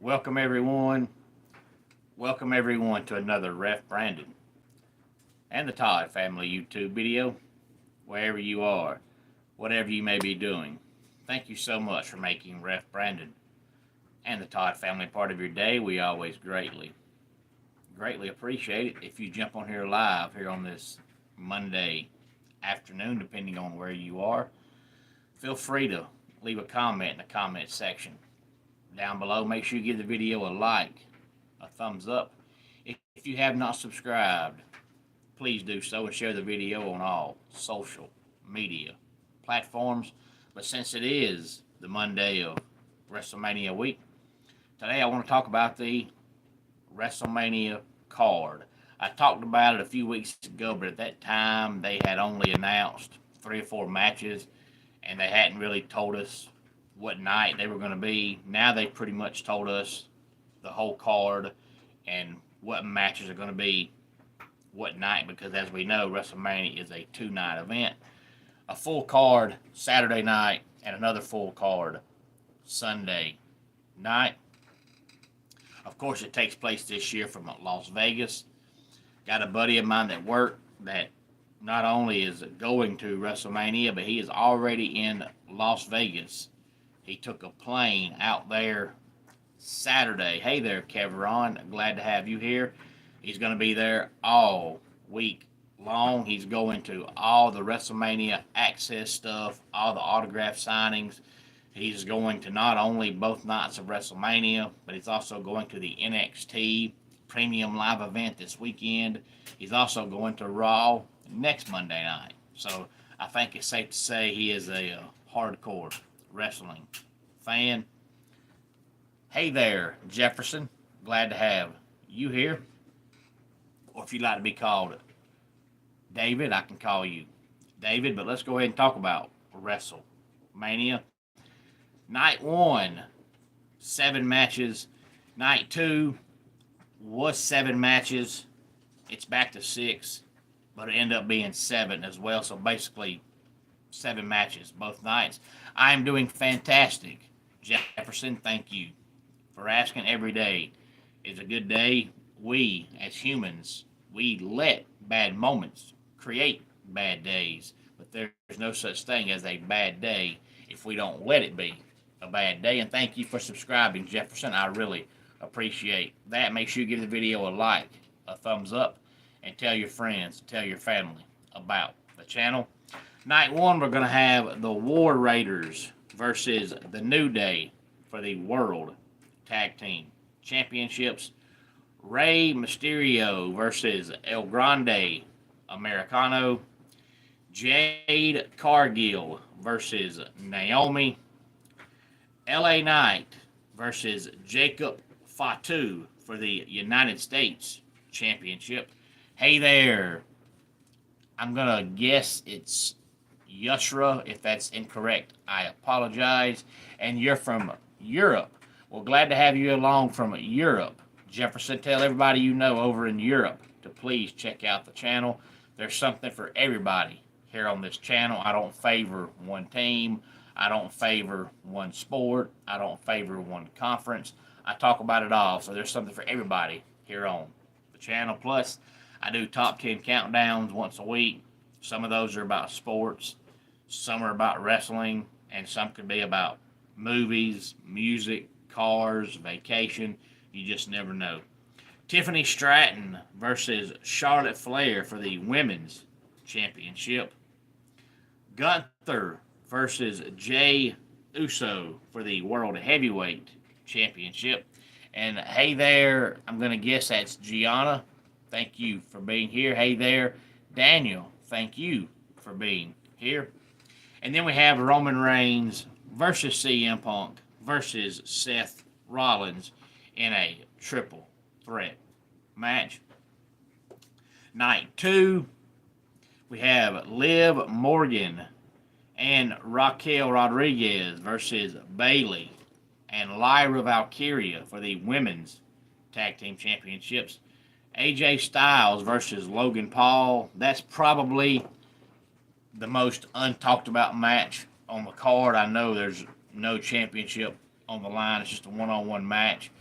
Welcome everyone. Welcome everyone to another Ref Brandon and the Todd Family YouTube video. Wherever you are, whatever you may be doing, thank you so much for making Ref Brandon and the Todd Family part of your day. We always greatly appreciate it if you jump on here live here on this Monday afternoon, depending on where you are. Feel free to leave a comment in the comment section down below. Make sure you give the video a like, a thumbs up. If you have not subscribed, please do so and share the video on all social media platforms. But since it is the Monday of WrestleMania week, today I want to talk about the WrestleMania card. I talked about it a few weeks ago, but at that time they had only announced 3 or 4 matches and they hadn't really told us what night they were going to be. Now they pretty much told us the whole card and what matches are going to be what night, because as we know, WrestleMania is a 2-night event. A full card Saturday night and another full card Sunday night. Of course, it takes place this year from Las Vegas. Got a buddy of mine at work that not only is going to WrestleMania, but he is already in Las Vegas. He took a plane out there Saturday. Hey there, Kevron. Glad to have you here. He's going to be there all week long. He's going to all the WrestleMania access stuff, all the autograph signings. He's going to not only both nights of WrestleMania, but he's also going to the NXT Premium Live event this weekend. He's also going to Raw next Monday night. So I think it's safe to say he is a hardcore wrestling fan. Hey there, Jefferson. Glad to have you here. Or if you'd like to be called David, I can call you David. But let's go ahead and talk about WrestleMania. Night 1, 7 matches. Night 2 was 7 matches. It's back to 6, but it ended up being 7 as well. So basically 7 matches both nights. I am doing fantastic, Jefferson. Thank you for asking. Every day is a good day. We, as humans, we let bad moments create bad days, but there's no such thing as a bad day if we don't let it be a bad day. And thank you for subscribing, Jefferson. I really appreciate that. Make sure you give the video a like, a thumbs up, and tell your friends, tell your family about the channel. Night 1, we're going to have the War Raiders versus the New Day for the World Tag Team Championships. Rey Mysterio versus El Grande Americano. Jade Cargill versus Naomi. LA Knight versus Jacob Fatu for the United States Championship. Hey there. I'm going to guess it's Yusra. If that's incorrect, I apologize. And you're from Europe. Well, glad to have you along from Europe. Jefferson, tell everybody you know over in Europe to please check out the channel. There's something for everybody here on this channel. I don't favor one team. I don't favor one sport. I don't favor one conference. I talk about it all. So there's something for everybody here on the channel. Plus, I do top 10 countdowns once a week. Some of those are about sports. Some are about wrestling. And some could be about movies, music, cars, vacation. You just never know. Tiffany Stratton versus Charlotte Flair for the Women's Championship. Gunther versus Jey Uso for the World Heavyweight Championship. And hey there, I'm going to guess that's Gianna. Thank you for being here. Hey there, Daniel. Thank you for being here. And then we have Roman Reigns versus CM Punk versus Seth Rollins in a triple threat match. Night 2, we have Liv Morgan and Raquel Rodriguez versus Bayley and Lyra Valkyria for the Women's Tag Team Championships. AJ Styles versus Logan Paul. That's probably the most untalked about match on the card. I know there's no championship on the line. It's just a one-on-one match.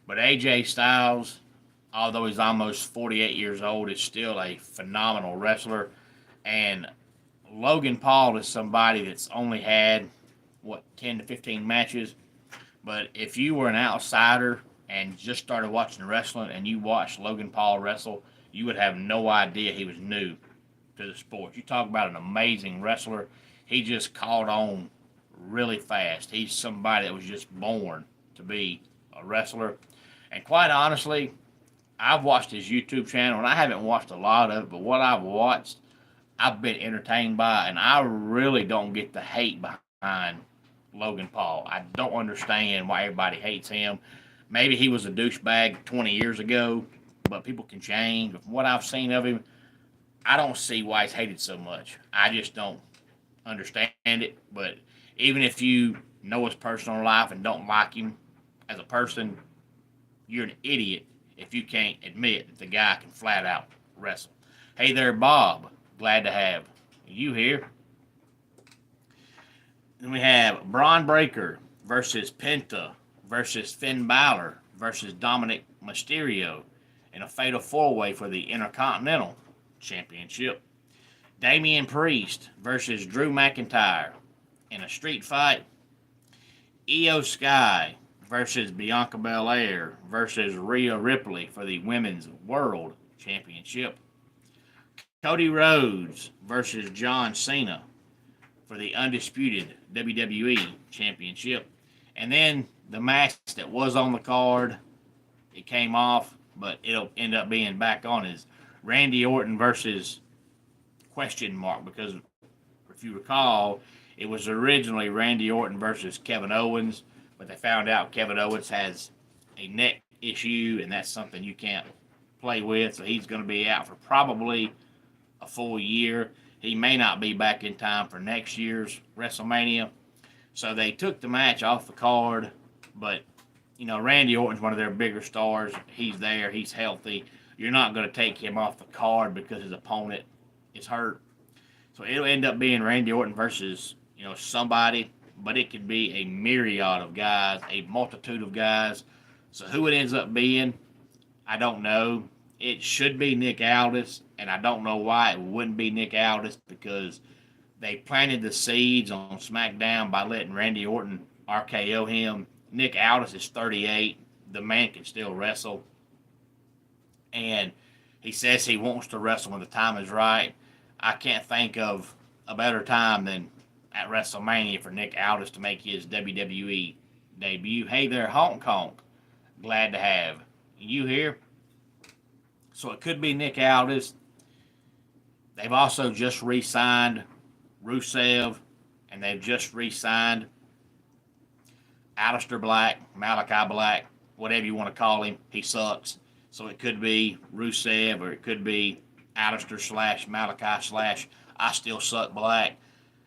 But AJ Styles, although he's almost 48 years old, is still a phenomenal wrestler. And Logan Paul is somebody that's only had, 10 to 15 matches. But if you were an outsider and just started watching wrestling and you watched Logan Paul wrestle, you would have no idea he was new to the sport. You talk about an amazing wrestler. He just caught on really fast. He's somebody that was just born to be a wrestler. And quite honestly, I've watched his YouTube channel, and I haven't watched a lot of it, but what I've watched, I've been entertained by, and I really don't get the hate behind Logan Paul. I don't understand why everybody hates him. Maybe he was a douchebag 20 years ago, but people can change. But from what I've seen of him, I don't see why he's hated so much. I just don't understand it. But even if you know his personal life and don't like him as a person, you're an idiot if you can't admit that the guy can flat out wrestle. Hey there, Bob. Glad to have you here. Then we have Braun Breaker versus Penta versus Finn Balor versus Dominic Mysterio in a fatal four-way for the Intercontinental Championship. Damian Priest versus Drew McIntyre in a street fight. Io Sky versus Bianca Belair versus Rhea Ripley for the Women's World Championship. Cody Rhodes versus John Cena for the undisputed WWE Championship. And then the match that was on the card, it came off, but it'll end up being back on, is Randy Orton versus question mark, because if you recall, it was originally Randy Orton versus Kevin Owens, but they found out Kevin Owens has a neck issue, and that's something you can't play with, so he's going to be out for probably a full year. He may not be back in time for next year's WrestleMania. So they took the match off the card, but, Randy Orton's one of their bigger stars. He's there. He's healthy. You're not going to take him off the card because his opponent is hurt. So it'll end up being Randy Orton versus, somebody, but it could be a myriad of guys, a multitude of guys. So who it ends up being, I don't know. It should be Nick Aldis, and I don't know why it wouldn't be Nick Aldis, because they planted the seeds on SmackDown by letting Randy Orton RKO him. Nick Aldis is 38. The man can still wrestle. And he says he wants to wrestle when the time is right. I can't think of a better time than at WrestleMania for Nick Aldis to make his WWE debut. Hey there, Honk Honk. Glad to have you here. So it could be Nick Aldis. They've also just re-signed Rusev, and they've just re-signed Aleister Black, Malachi Black, whatever you want to call him. He sucks. So it could be Rusev, or it could be Aleister / Malachi / I Still Suck Black.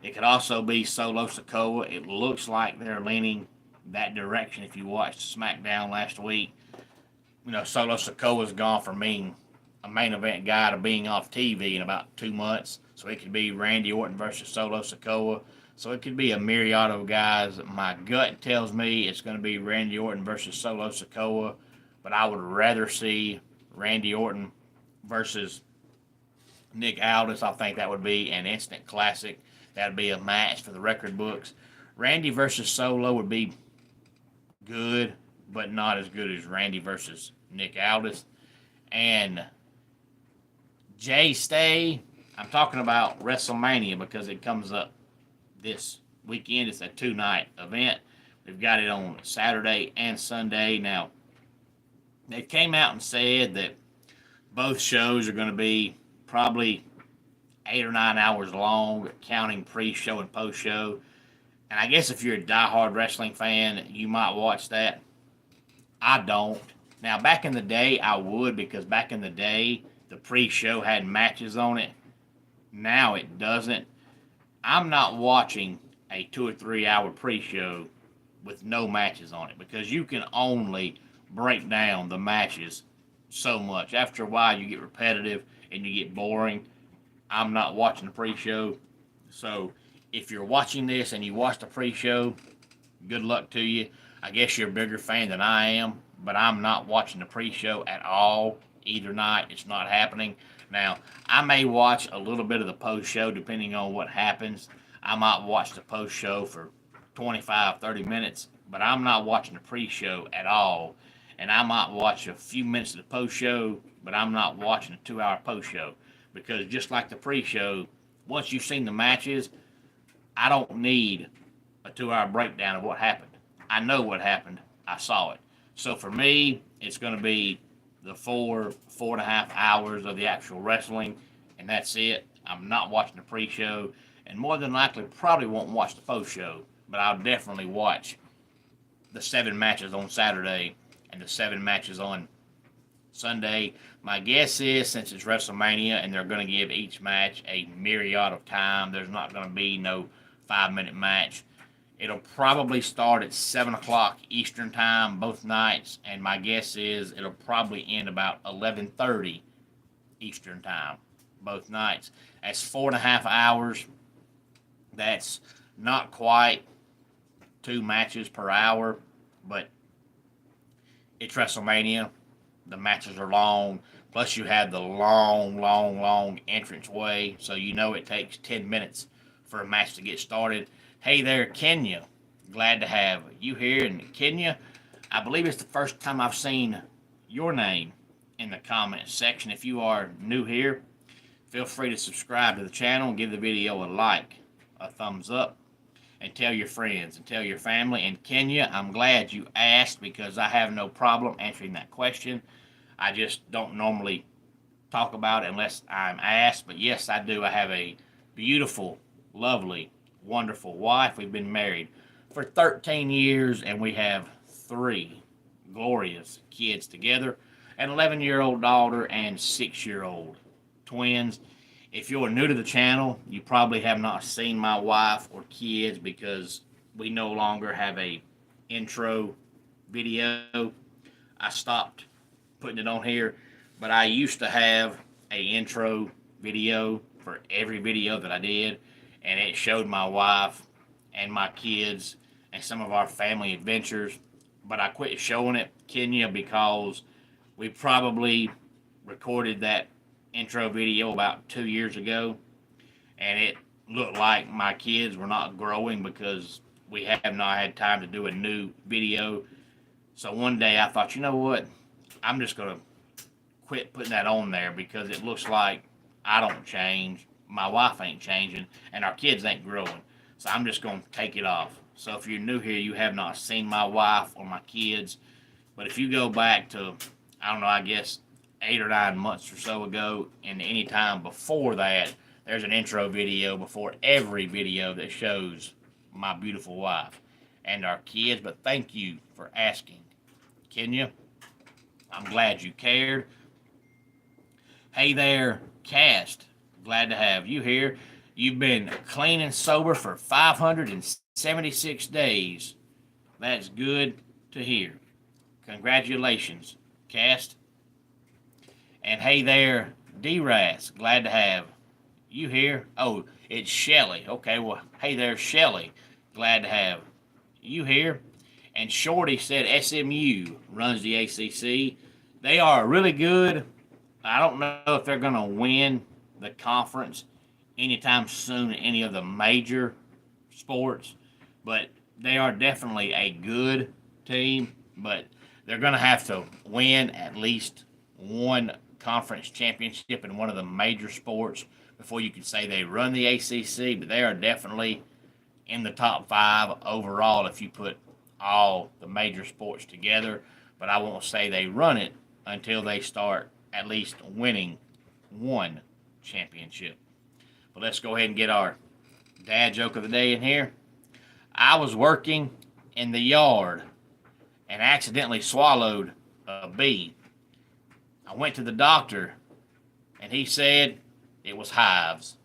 It could also be Solo Sikoa. It looks like they're leaning that direction if you watched SmackDown last week. Solo Sikoa's gone from being a main event guy to being off TV in about 2 months. So it could be Randy Orton versus Solo Sikoa. So it could be a myriad of guys. My gut tells me it's going to be Randy Orton versus Solo Sikoa, but I would rather see Randy Orton versus Nick Aldis. I think that would be an instant classic. That would be a match for the record books. Randy versus Solo would be good, but not as good as Randy versus Nick Aldis. And Jay Stay, I'm talking about WrestleMania because it comes up this weekend. It's a 2-night event. We've got it on Saturday and Sunday. Now, they came out and said that both shows are going to be probably 8 or 9 hours long, counting pre-show and post-show. And I guess if you're a diehard wrestling fan, you might watch that. I don't. Now, back in the day, I would, because back in the day, the pre-show had matches on it. Now it doesn't. I'm not watching a 2 or 3 hour pre-show with no matches on it, because you can only break down the matches so much. After a while, you get repetitive and you get boring. I'm not watching the pre-show. So if you're watching this and you watch the pre-show, good luck to you. I guess you're a bigger fan than I am, but I'm not watching the pre-show at all either night. It's not happening. Now, I may watch a little bit of the post-show depending on what happens. I might watch the post-show for 25, 30 minutes, but I'm not watching the pre-show at all. And I might watch a few minutes of the post-show, but I'm not watching a 2-hour post-show. Because just like the pre-show, once you've seen the matches, I don't need a 2-hour breakdown of what happened. I know what happened. I saw it. So for me, it's going to be the 4.5 hours of the actual wrestling, and that's it. I'm not watching the pre-show, and more than likely probably won't watch the post-show, but I'll definitely watch the 7 matches on Saturday and the 7 matches on Sunday. My guess is, since it's WrestleMania and they're going to give each match a myriad of time, there's not going to be no 5-minute match. It'll probably start at 7 o'clock Eastern time both nights, and my guess is it'll probably end about 11:30 Eastern time both nights. That's 4.5 hours. That's not quite 2 matches per hour, but it's WrestleMania. The matches are long. Plus, you have the long entranceway, so you know it takes 10 minutes for a match to get started. Hey there, Kenya. Glad to have you here. And Kenya, I believe it's the first time I've seen your name in the comments section. If you are new here, feel free to subscribe to the channel and give the video a like, a thumbs up, and tell your friends and tell your family. And Kenya, I'm glad you asked because I have no problem answering that question. I just don't normally talk about it unless I'm asked. But yes, I do. I have a beautiful, lovely, wonderful wife. We've been married for 13 years, and we have 3 glorious kids together, an 11-year-old daughter and 6-year-old twins. If you're new to the channel, you probably have not seen my wife or kids because we no longer have a intro video. I stopped putting it on here, but I used to have a intro video for every video that I did, and it showed my wife and my kids and some of our family adventures. But I quit showing it, Kenya, because we probably recorded that intro video about 2 years ago, and it looked like my kids were not growing because we have not had time to do a new video. So one day I thought, you know what, I'm just going to quit putting that on there because it looks like I don't change, my wife ain't changing, and our kids ain't growing. So I'm just going to take it off. So if you're new here, you have not seen my wife or my kids. But if you go back to, I don't know, I guess 8 or 9 months or so ago, and any time before that, there's an intro video before every video that shows my beautiful wife and our kids. But thank you for asking, Kenya. I'm glad you cared. Hey there, Cast. Glad to have you here. You've been clean and sober for 576 days. That's good to hear. Congratulations, Cast. And hey there, D-Ras. Glad to have you here. Oh, it's Shelly. Okay, well, hey there, Shelly. Glad to have you here. And Shorty said SMU runs the ACC. They are really good. I don't know if they're going to win the conference anytime soon in any of the major sports, but they are definitely a good team. But they're going to have to win at least one conference championship in one of the major sports before you can say they run the ACC. But they are definitely in the top 5 overall if you put all the major sports together. But I won't say they run it until they start at least winning one championship. But let's go ahead and get our dad joke of the day in here. I was working in the yard and accidentally swallowed a bee. I went to the doctor and he said it was hives.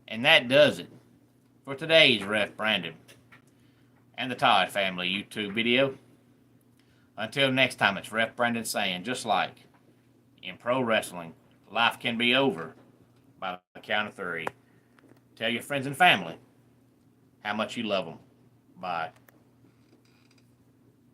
And that does it for today's Ref Brandon and the Todd Family YouTube video. Until next time, it's Ref Brandon saying, just like in pro wrestling, life can be over by the count of 3. Tell your friends and family how much you love them. Bye.